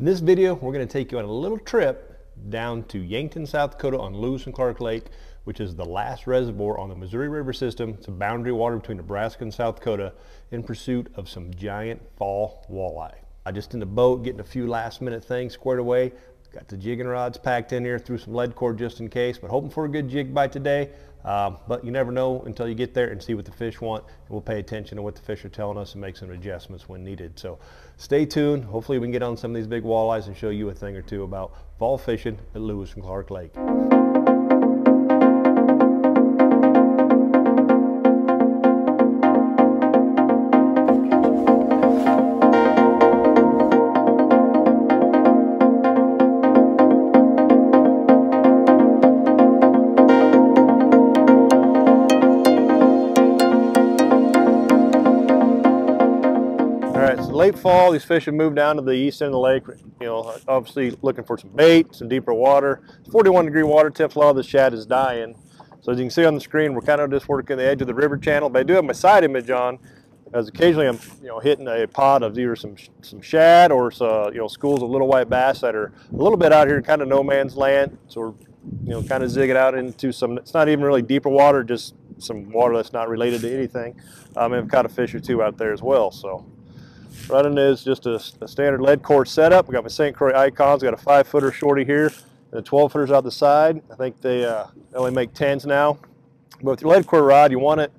In this video, we're going to take you on a little trip down to Yankton, South Dakota on Lewis and Clark Lake, which is the last reservoir on the Missouri River system. It's a boundary water between Nebraska and South Dakota in pursuit of some giant fall walleye. Just in the boat, getting a few last minute things squared away. Got the jigging rods packed in here, threw some lead cord just in case, but hoping for a good jig bite today. But you never know until you get there and see what the fish want, and we'll pay attention to what the fish are telling us and make some adjustments when needed. So stay tuned. Hopefully we can get on some of these big walleyes and show you a thing or two about fall fishing at Lewis and Clark Lake. Late fall, these fish have moved down to the east end of the lake, you know, obviously looking for some bait, some deeper water. It's 41-degree water temps, a lot of the shad is dying. So as you can see on the screen, we're kind of just working the edge of the river channel, but I do have my side image on, as occasionally I'm, hitting a pod of either some shad or schools of little white bass that are a little bit out here in kind of no man's land. So we're, kind of zigging out into some, it's not even really deeper water, just some water that's not related to anything. And I've caught a fish or two out there as well. So running is just a standard lead cord setup. We got my St. Croix icons. Got a 5-footer shorty here and the 12-footers out the side. I think they only make 10s now. But with your lead cord rod, you want it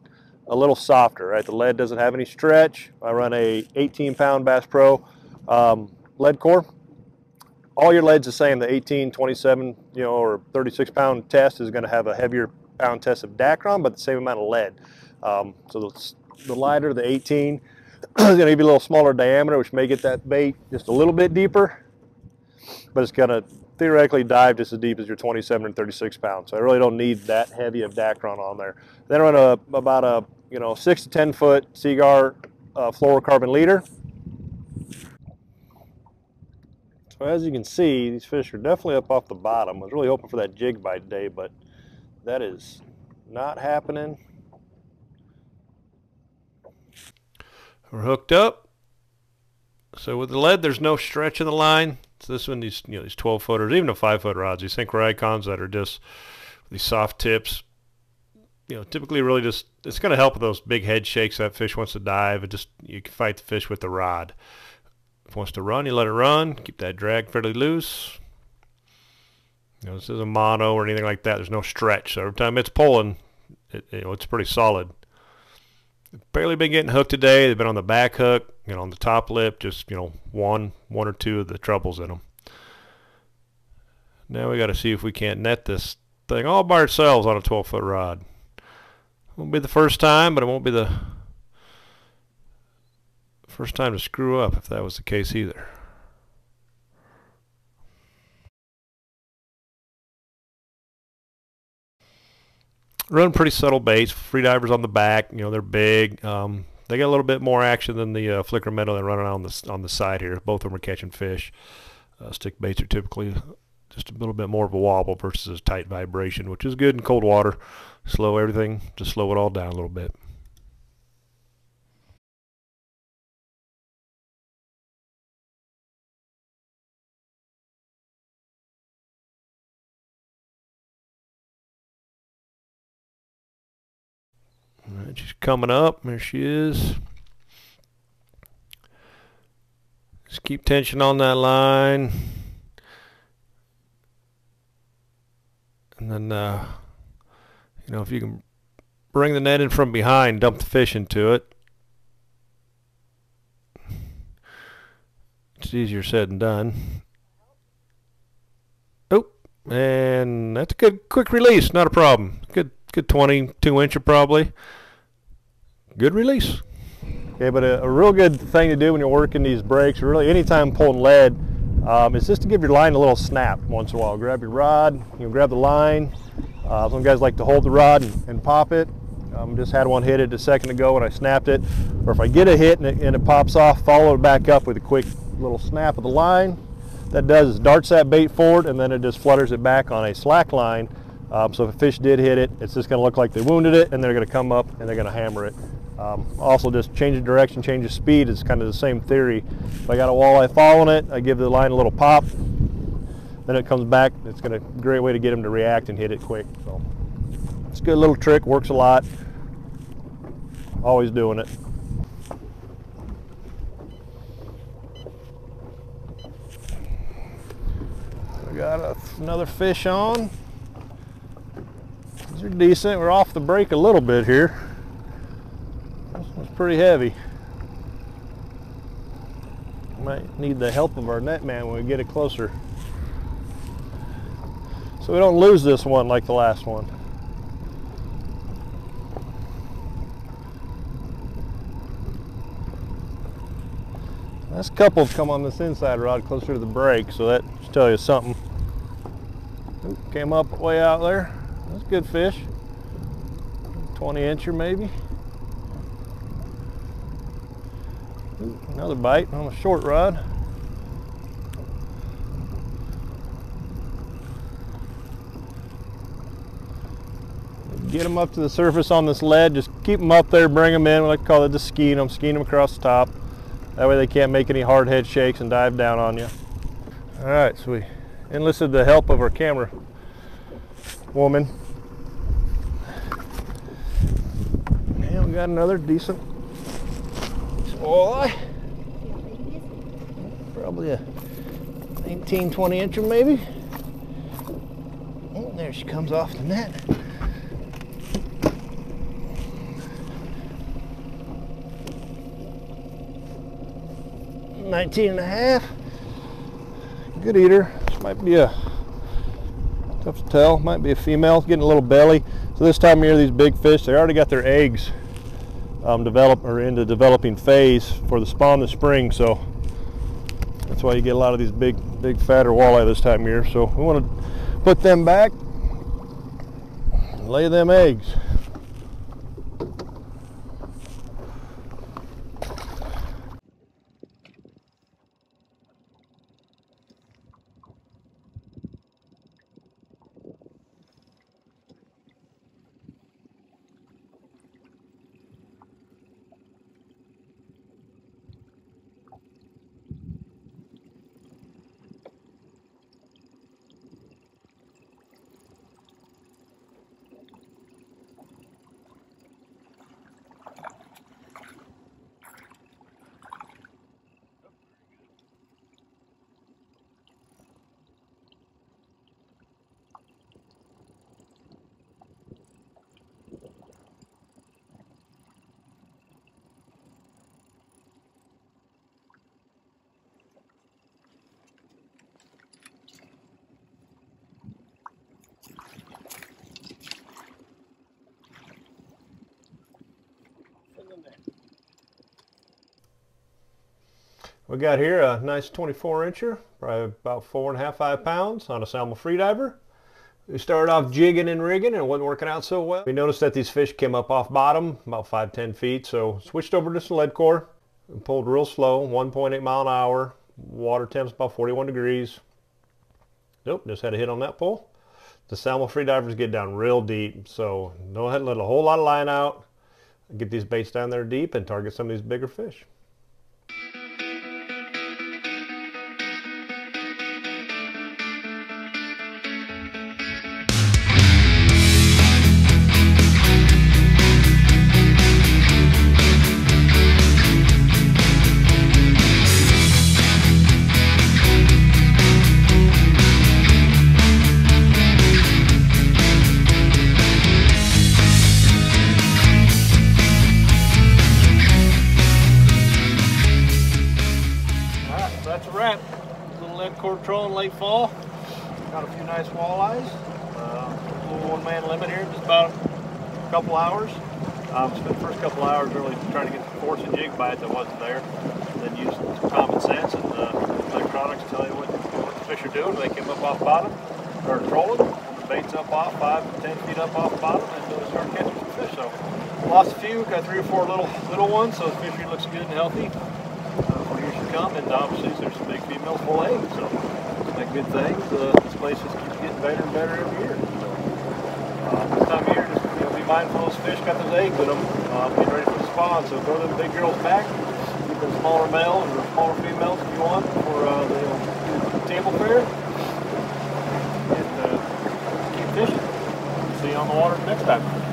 a little softer, right? The lead doesn't have any stretch. I run a 18-pound Bass Pro lead core. All your lead's the same. The 18, 27, or 36-pound test is going to have a heavier pound test of Dacron, but the same amount of lead. So the lighter, the 18. It's going to give you a little smaller diameter, which may get that bait just a little bit deeper, but it's going to theoretically dive just as deep as your 27 and 36 pounds. So I really don't need that heavy of Dacron on there. Then I run about a 6 to 10 foot Seaguar fluorocarbon leader. So as you can see, these fish are definitely up off the bottom. I was really hoping for that jig bite today, but that is not happening. We're hooked up. So with the lead, there's no stretch in the line. So this one, these 12-footers, even the 5-foot rods, these St. Croix icons that are just these soft tips, typically really just, it's going to help with those big head shakes that fish wants to dive. You can fight the fish with the rod. If it wants to run, you let it run. Keep that drag fairly loose. This isn't mono or anything like that. There's no stretch. So every time it's pulling, it's pretty solid. Barely been getting hooked today. They've been on the back hook, on the top lip, just, one or two of the trebles in them. Now we got to see if we can't net this thing all by ourselves on a 12-foot rod. Won't be the first time, but it won't be the first time to screw up if that was the case either. Run pretty subtle baits, freedivers on the back. They're big. They got a little bit more action than the flicker minnow that running on the side here. Both of them are catching fish. Stick baits are typically just a little bit more of a wobble versus a tight vibration, which is good in cold water. Slow everything, just slow it all down a little bit. All right, she's coming up. There she is. Just keep tension on that line. And then, if you can bring the net in from behind, dump the fish into it. It's easier said than done. Oh, and that's a good quick release. Not a problem. Good 22-incher probably. Good release. Okay, but a real good thing to do when you're working these breaks, or really anytime pulling lead, is just to give your line a little snap once in a while. Grab your rod, grab the line. Some guys like to hold the rod and pop it. Just had one hit it a second ago when I snapped it. Or if I get a hit and it pops off, follow it back up with a quick little snap of the line. That does is darts that bait forward, and then it just flutters it back on a slack line. So if a fish did hit it, it's just going to look like they wounded it, and they're going to come up and they're going to hammer it. Also, just change the direction, change the speed. It's kind of the same theory. If I got a walleye following it, I give the line a little pop, then it comes back. It's a great way to get them to react and hit it quick. So it's a good little trick, works a lot. Always doing it. We got another fish on. These are decent. We're off the break a little bit here. This one's pretty heavy. Might need the help of our net man when we get it closer, so we don't lose this one like the last one. Last couple have come on this inside rod closer to the break, so that should tell you something. Ooh, came up way out there. That's a good fish. 20-incher maybe. Ooh, another bite on a short rod. Get them up to the surface on this lead. Just keep them up there, bring them in. We like to call it just skiing them across the top. That way they can't make any hard head shakes and dive down on you. All right, so we enlisted the help of our camera woman. And we got another decent walleye. Probably a 19, 20-incher maybe. Oh, there she comes off the net. $19.5. Good eater. This might be tough to tell. Might be a female. Getting a little belly. So this time of year, these big fish, they already got their eggs in the developing phase for the spawn this spring. So that's why you get a lot of these big fatter walleye this time of year. So we want to put them back and lay them eggs. We got here a nice 24-incher, probably about 4.5, 5 pounds on a Salmo freediver. We started off jigging and rigging and it wasn't working out so well. We noticed that these fish came up off bottom about 5-10 feet, so switched over to some lead core and pulled real slow, 1.8 mile an hour. Water temp's about 41 degrees. Nope, just had a hit on that pole. The Salmo freedivers get down real deep, so don't have to let a whole lot of line out. Get these baits down there deep and target some of these bigger fish. That's a wrap. Little lead core trolling late fall. Got a few nice walleyes. A little one-man limit here, just about a couple hours. Spent the first couple hours really trying to force a jig bite that wasn't there. Then used some common sense and electronics to tell you what the fish are doing. They came up off bottom, started trolling. The bait's up off 5 to 10 feet up off bottom, and really started catching some fish. So lost a few, got 3 or 4 little ones. So the fishery looks good and healthy. For years to come, and obviously there's some big females full eggs, so it's like good things. This place just keeps getting better and better every year. So. This time of year, just be mindful those fish got those eggs in them, getting ready for the spawn. So throw them big girls back, keep them smaller males or smaller females if you want for the table fair, and keep fishing. See you on the water next time.